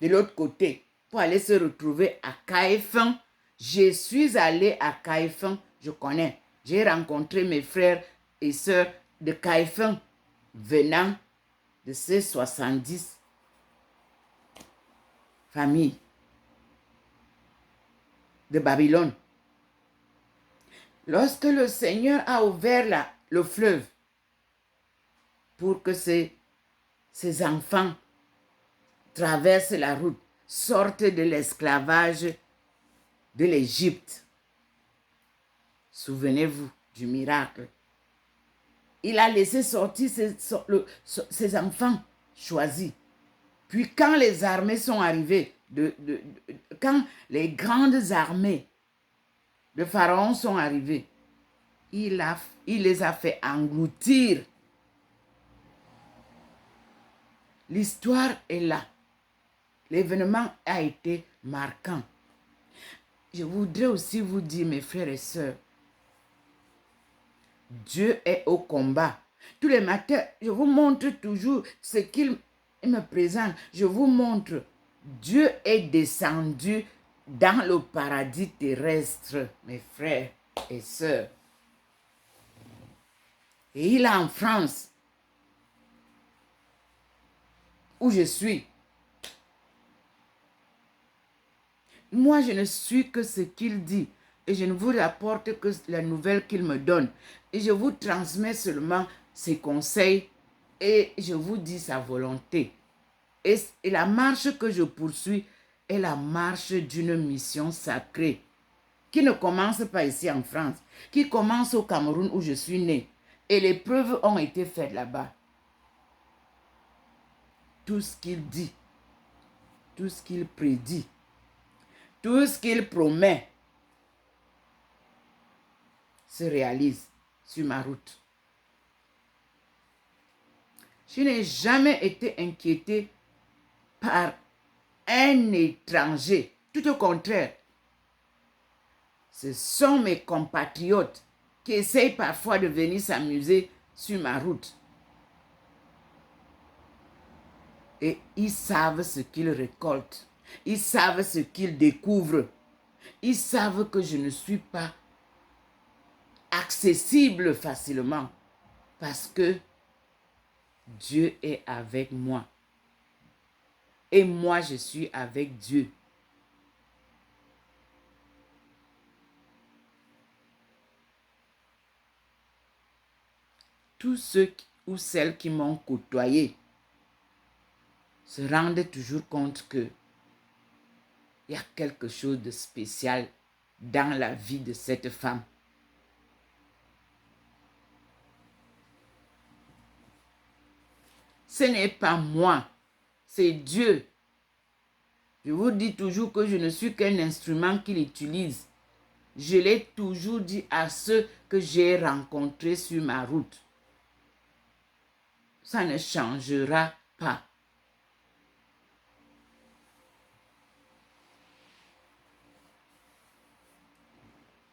de l'autre côté pour aller se retrouver à Caïphan. Je suis allé à Caïphan, je connais. J'ai rencontré mes frères et sœurs de Caïphan venant de ces 70 familles de Babylone. Lorsque le Seigneur a ouvert le fleuve pour que ces enfants traversent la route, sortent de l'esclavage de l'Égypte. Souvenez-vous du miracle. Il a laissé sortir ses enfants choisis. Puis quand les armées sont arrivées, quand les grandes armées de Pharaon sont arrivées, il les a fait engloutir. L'histoire est là. L'événement a été marquant. Je voudrais aussi vous dire, mes frères et sœurs, Dieu est au combat. Tous les matins, je vous montre toujours ce qu'il me présente. Je vous montre, Dieu est descendu dans le paradis terrestre, mes frères et sœurs. Et il est en France, où je suis. Moi, je ne suis que ce qu'il dit. Et je ne vous rapporte que la nouvelle qu'il me donne. Et je vous transmets seulement ses conseils et je vous dis sa volonté. Et la marche que je poursuis est la marche d'une mission sacrée qui ne commence pas ici en France, qui commence au Cameroun où je suis né. Et les preuves ont été faites là-bas. Tout ce qu'il dit, tout ce qu'il prédit, tout ce qu'il promet se réalise sur ma route. Je n'ai jamais été inquiété par un étranger. Tout au contraire, ce sont mes compatriotes qui essayent parfois de venir s'amuser sur ma route. Et ils savent ce qu'ils récoltent. Ils savent ce qu'ils découvrent. Ils savent que je ne suis pas accessible facilement parce que Dieu est avec moi. Et moi, je suis avec Dieu. Tous ceux ou celles qui m'ont côtoyé se rendent toujours compte que il y a quelque chose de spécial dans la vie de cette femme. Ce n'est pas moi, c'est Dieu. Je vous dis toujours que je ne suis qu'un instrument qu'il utilise. Je l'ai toujours dit à ceux que j'ai rencontrés sur ma route. Ça ne changera pas.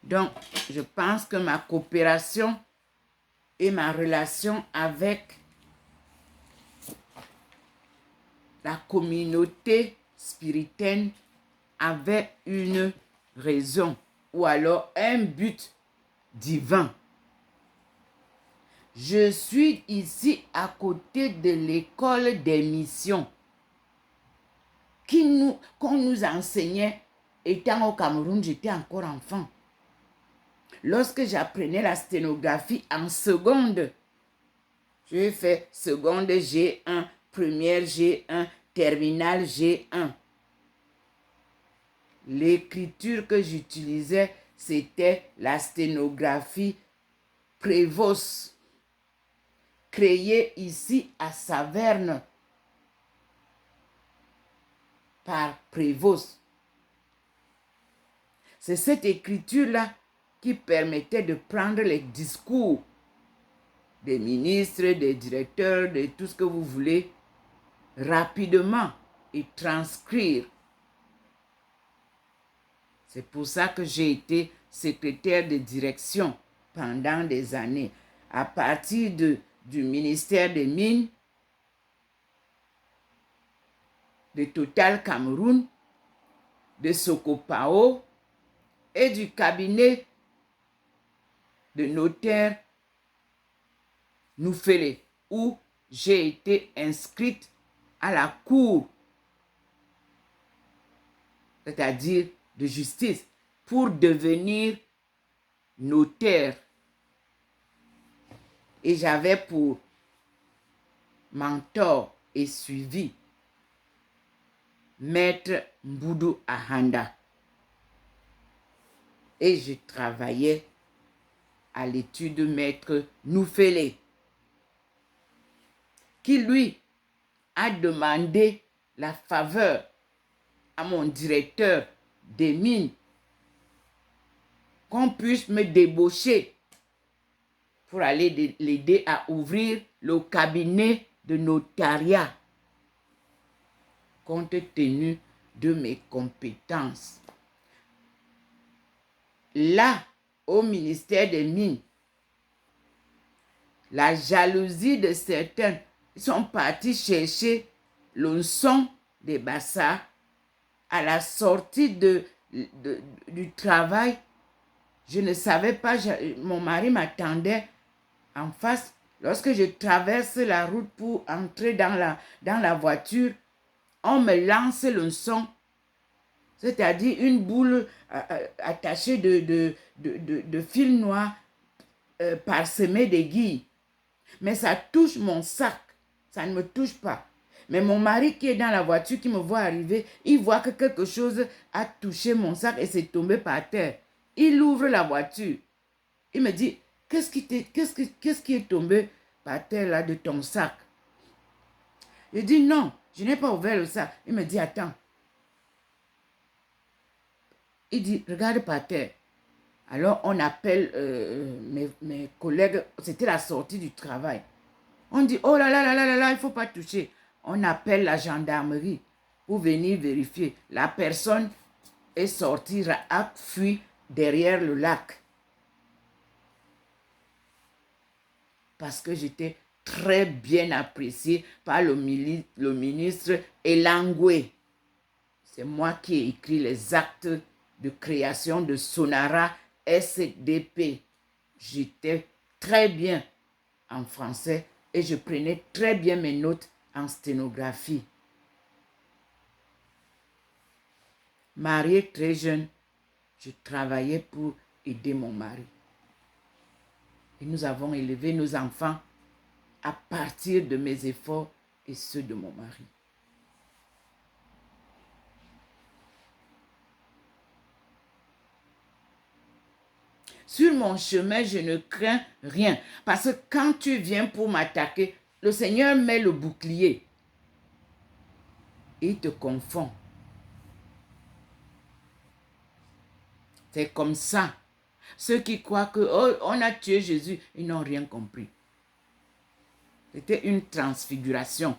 Donc, je pense que ma coopération et ma relation avec la communauté spirituelle avait une raison ou alors un but divin. Je suis ici à côté de l'école des missions qu'on nous enseignait étant au Cameroun, j'étais encore enfant. Lorsque j'apprenais la sténographie en seconde, j'ai fait seconde G1, première G1, terminale G1. L'écriture que j'utilisais, c'était la sténographie Prévost, créée ici à Saverne par Prévost. C'est cette écriture-là qui permettait de prendre les discours des ministres, des directeurs, de tout ce que vous voulez, rapidement et transcrire. C'est pour ça que j'ai été secrétaire de direction pendant des années. À partir du ministère des Mines, de Total Cameroun, de Sokopao et du cabinet de notaire Noufélé, où j'ai été inscrite à la cour, c'est-à-dire de justice, pour devenir notaire. Et j'avais pour mentor et suivi Maître Mboudou Ahanda. Et je travaillais à l'étude de Maître Noufélé, qui lui a demandé la faveur à mon directeur des mines qu'on puisse me débaucher pour aller l'aider à ouvrir le cabinet de notariat compte tenu de mes compétences. Là, au ministère des Mines, la jalousie de certains, ils sont partis chercher le son des bassards à la sortie du travail. Je ne savais pas, mon mari m'attendait en face. Lorsque je traverse la route pour entrer dans la voiture, on me lance le son, c'est-à-dire une boule attachée de fil noir parsemée d'aiguilles. Mais ça touche mon sac, ça ne me touche pas. Mais mon mari qui est dans la voiture, qui me voit arriver, il voit que quelque chose a touché mon sac et c'est tombé par terre. Il ouvre la voiture. Il me dit, qu'est-ce qui est tombé par terre là de ton sac? Je dis, non, je n'ai pas ouvert le sac. Il me dit, attends. Il dit, regarde par terre. Alors, on appelle mes collègues. C'était la sortie du travail. On dit, oh là là là là là là, il ne faut pas toucher. On appelle la gendarmerie pour venir vérifier. La personne est sortie, a fui derrière le lac. Parce que j'étais très bien apprécié par le ministre Elangwe. C'est moi qui ai écrit les actes de création de Sonara SDP. J'étais très bien en français et je prenais très bien mes notes en sténographie. Mariée très jeune, je travaillais pour aider mon mari. Et nous avons élevé nos enfants à partir de mes efforts et ceux de mon mari. Sur mon chemin, je ne crains rien. Parce que quand tu viens pour m'attaquer, le Seigneur met le bouclier. Il te confond. C'est comme ça. Ceux qui croient que oh, on a tué Jésus, ils n'ont rien compris. C'était une transfiguration.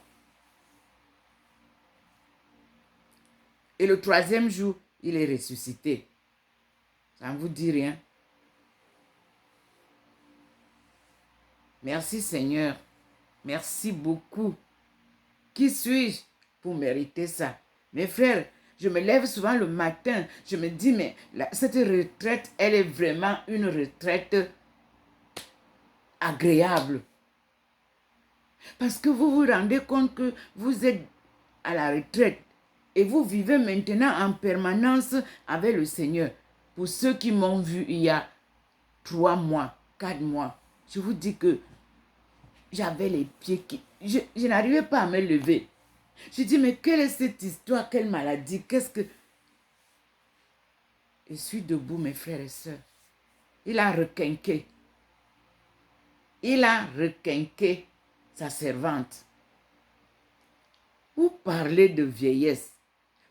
Et le troisième jour, il est ressuscité. Ça ne vous dit rien? Merci Seigneur. Merci beaucoup. Qui suis-je pour mériter ça? Mes frères, je me lève souvent le matin. Je me dis, mais cette retraite, elle est vraiment une retraite agréable. Parce que vous vous rendez compte que vous êtes à la retraite et vous vivez maintenant en permanence avec le Seigneur. Pour ceux qui m'ont vu il y a 3 mois, 4 mois, je vous dis que j'avais les pieds qui... Je n'arrivais pas à me lever. Je dis, mais quelle est cette histoire? Quelle maladie? Qu'est-ce que... Je suis debout, mes frères et sœurs. Il a requinqué. Il a requinqué sa servante. Vous parlez de vieillesse.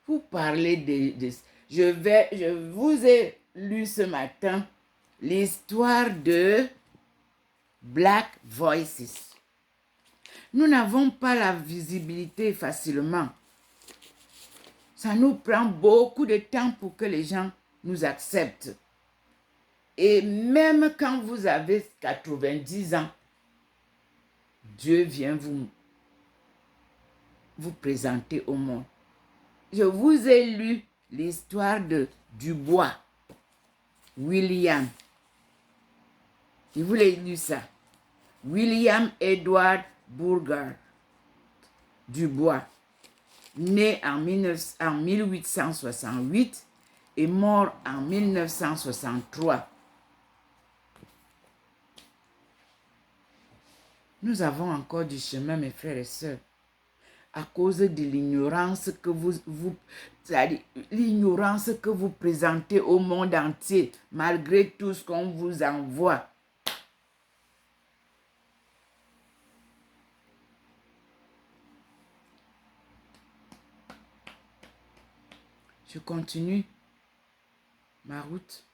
Vous parlez de... Je vous ai lu ce matin l'histoire de Black Voices. Nous n'avons pas la visibilité facilement. Ça nous prend beaucoup de temps pour que les gens nous acceptent. Et même quand vous avez 90 ans, Dieu vient vous présenter au monde. Je vous ai lu l'histoire de Dubois, William. Je vous l'ai lu ça. William Edward Burgard Dubois, né en 1868 et mort en 1963. Nous avons encore du chemin, mes frères et sœurs, à cause de l'ignorance que l'ignorance que vous présentez au monde entier, malgré tout ce qu'on vous envoie. Je continue ma route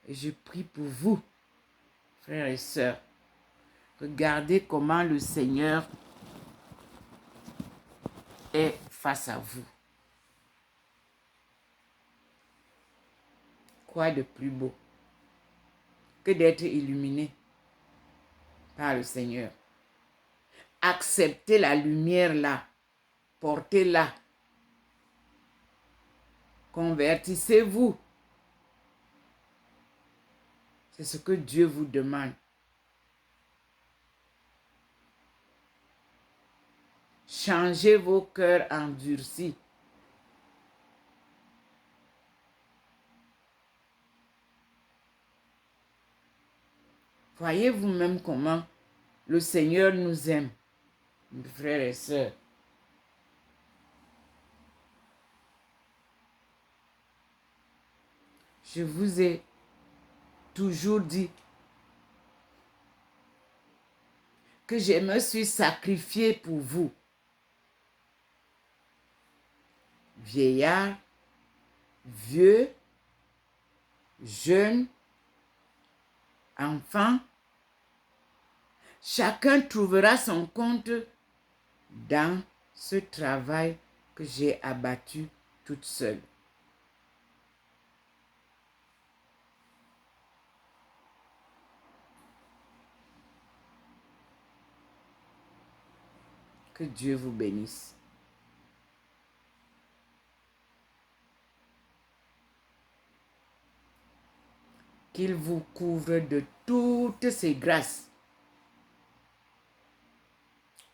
et je prie pour vous, frères et sœurs. Regardez comment le Seigneur est face à vous. Quoi de plus beau que d'être illuminé par le Seigneur? Acceptez la lumière là, portez-la. Convertissez-vous. C'est ce que Dieu vous demande. Changez vos cœurs endurcis. Voyez vous-même comment le Seigneur nous aime, mes frères et sœurs. Je vous ai toujours dit que je me suis sacrifié pour vous. Vieillard, vieux, jeune, enfant, chacun trouvera son compte dans ce travail que j'ai abattu toute seule. Que Dieu vous bénisse. Qu'il vous couvre de toutes ses grâces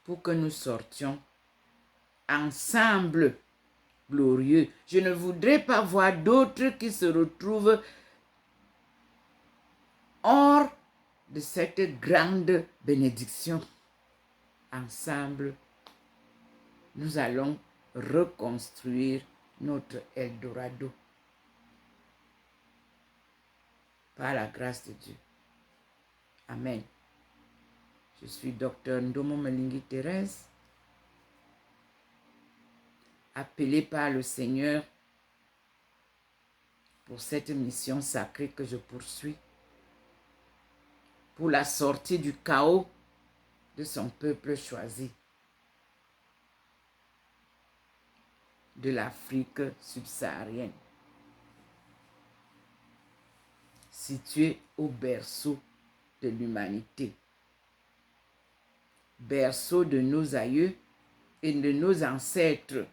pour que nous sortions ensemble glorieux. Je ne voudrais pas voir d'autres qui se retrouvent hors de cette grande bénédiction. Ensemble, nous allons reconstruire notre Eldorado. Par la grâce de Dieu. Amen. Je suis Dr Ndomo Melingi Thérèse, appelée par le Seigneur pour cette mission sacrée que je poursuis, pour la sortie du chaos de son peuple choisi, de l'Afrique subsaharienne, située au berceau de l'humanité, berceau de nos aïeux et de nos ancêtres.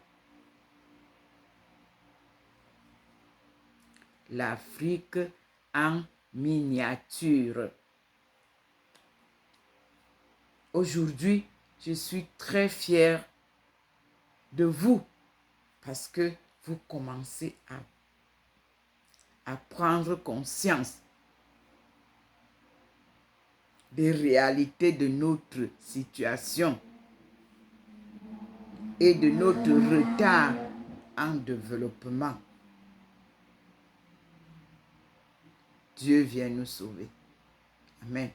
L'Afrique en miniature. Aujourd'hui, je suis très fière de vous parce que vous commencez à prendre conscience des réalités de notre situation et de notre retard en développement. Dieu vient nous sauver. Amen.